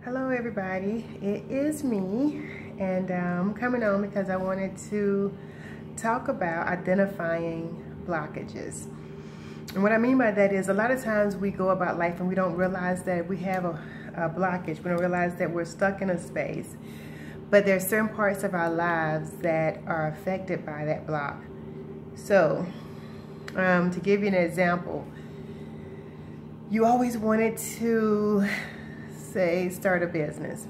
Hello everybody, it is me, and I'm coming on because I wanted to talk about identifying blockages. And what I mean by that is a lot of times we go about life and we don't realize that we have a blockage. We don't realize that we're stuck in a space, but there are certain parts of our lives that are affected by that block. So to give you an example, you always wanted to start a business,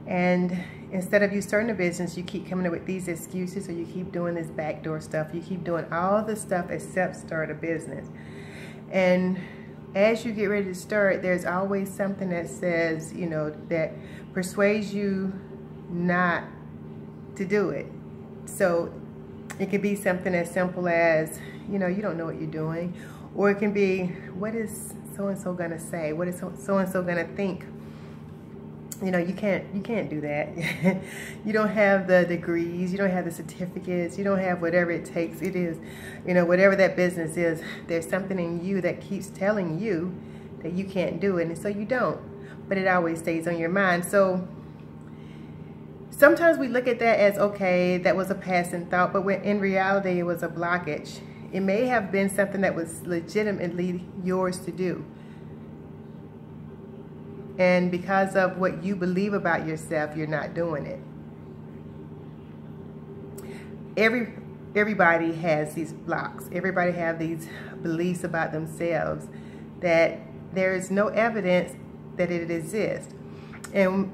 and instead of you starting a business, you keep coming up with these excuses, or you keep doing this backdoor stuff, you keep doing all the stuff except start a business. And as you get ready to start, there's always something that says, that persuades you not to do it. So it could be something as simple as, you don't know what you're doing, or it can be, what is so-and-so gonna say? What is so-and-so gonna think? You can't do that. You don't have the degrees, you don't have the certificates, you don't have whatever it takes. It is, whatever that business is, there's something in you that keeps telling you that you can't do it, and so you don't. But it always stays on your mind. So sometimes we look at that as, okay, that was a passing thought, but when in reality it was a blockage. It may have been something that was legitimately yours to do. And because of what you believe about yourself, you're not doing it. Everybody has these blocks. Everybody have these beliefs about themselves that there is no evidence that it exists. And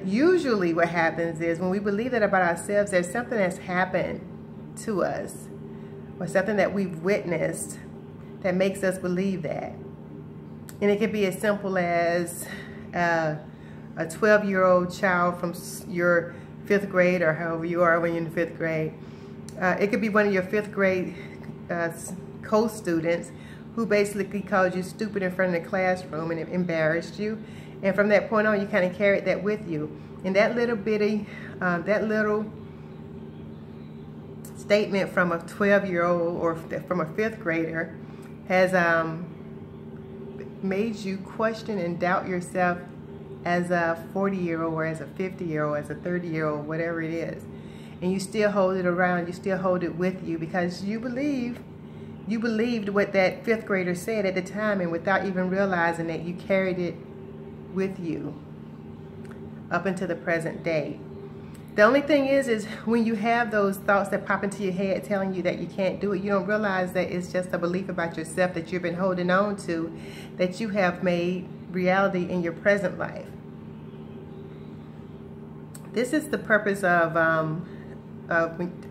usually what happens is when we believe that about ourselves, there's something that's happened to us, or something that we've witnessed that makes us believe that. And it could be as simple as a 12-year-old child from your 5th grade, or however you are when you're in the 5th grade. It could be one of your 5th grade co-students who basically called you stupid in front of the classroom and embarrassed you. And from that point on, you kind of carried that with you. And that little bitty, that little statement from a 12-year-old or from a 5th grader has made you question and doubt yourself as a 40-year-old or as a 50-year-old, as a 30-year-old, whatever it is. And you still hold it around, you still hold it with you because you believed what that 5th grader said at the time, and without even realizing that you carried it with you up until the present day. The only thing is when you have those thoughts that pop into your head telling you that you can't do it, you don't realize that it's just a belief about yourself that you've been holding on to, that you have made reality in your present life. This is the purpose of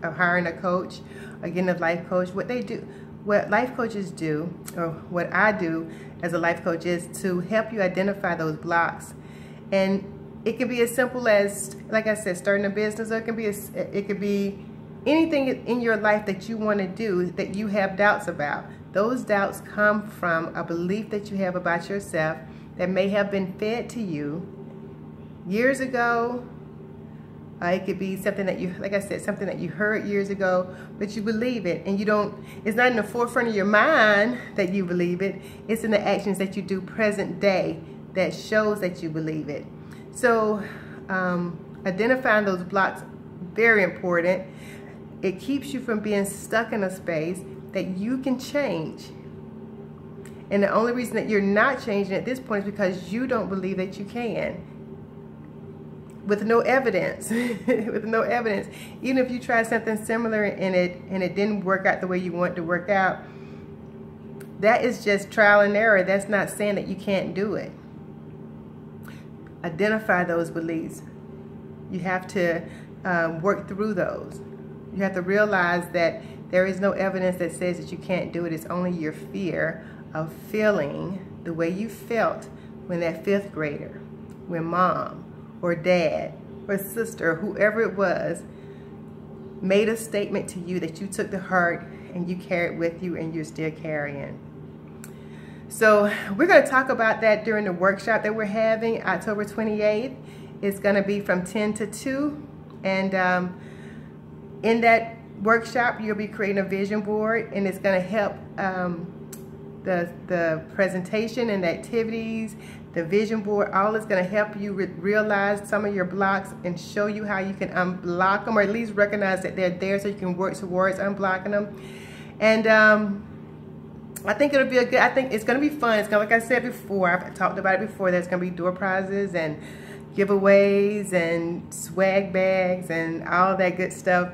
hiring a coach, again, a life coach. What life coaches do, or what I do as a life coach, is to help you identify those blocks. And it can be as simple as, like I said, starting a business, or it could be anything in your life that you want to do that you have doubts about. Those doubts come from a belief that you have about yourself that may have been fed to you years ago. It could be something that you, like I said, something that you heard years ago, but you believe it, and it's not in the forefront of your mind that you believe it. It's in the actions that you do present day that shows that you believe it. So identifying those blocks, very important. It keeps you from being stuck in a space that you can change. And the only reason that you're not changing at this point is because you don't believe that you can. With no evidence, with no evidence. Even if you try something similar and it didn't work out the way you want it to work out, that is just trial and error. That's not saying that you can't do it. Identify those beliefs. You have to work through those. You have to realize that there is no evidence that says that you can't do it. It's only your fear of feeling the way you felt when that 5th grader, when mom or dad or sister or whoever it was made a statement to you that you took to heart and you carried with you, and you're still carrying. So we're going to talk about that during the workshop that we're having October 28th. It's going to be from 10 to 2. And in that workshop, you'll be creating a vision board, and it's going to help the presentation and the activities, the vision board, all is going to help you realize some of your blocks and show you how you can unblock them, or at least recognize that they're there so you can work towards unblocking them. And I think it'll be I think it's going to be fun. It's going to, like I said before, I've talked about it before, there's going to be door prizes and giveaways and swag bags and all that good stuff.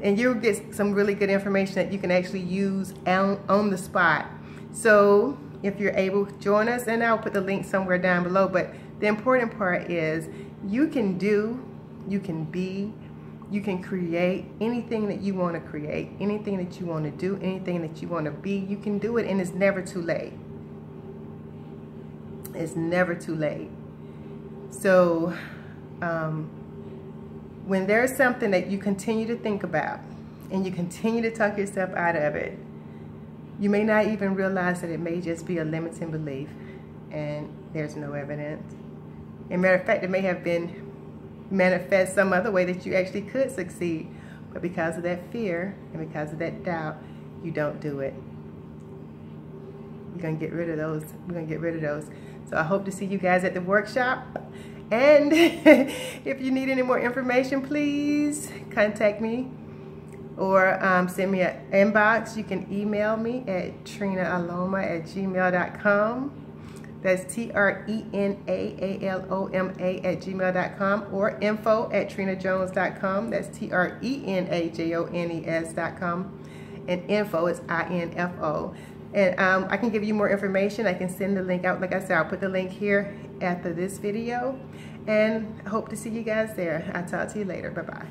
And you'll get some really good information that you can actually use on the spot. So if you're able, join us, and I'll put the link somewhere down below. But the important part is you can do, you can be, you can create anything that you want to create, anything that you want to do, anything that you want to be. You can do it, and it's never too late. It's never too late. So when there's something that you continue to think about and you continue to talk yourself out of it, you may not even realize that it may just be a limiting belief and there's no evidence. As a matter of fact, it may have been manifest some other way that you actually could succeed, but because of that fear and because of that doubt, you don't do it. You're gonna get rid of those. We're gonna get rid of those. So I hope to see you guys at the workshop. And if you need any more information, please contact me or send me an inbox. You can email me at trinaaloma@gmail.com. That's TRENAALOMA@gmail.com, or info@trinajones.com. That's TRENAJONES.com. And info is INFO. And I can give you more information. I can send the link out. Like I said, I'll put the link here after this video. And I hope to see you guys there. I'll talk to you later. Bye-bye.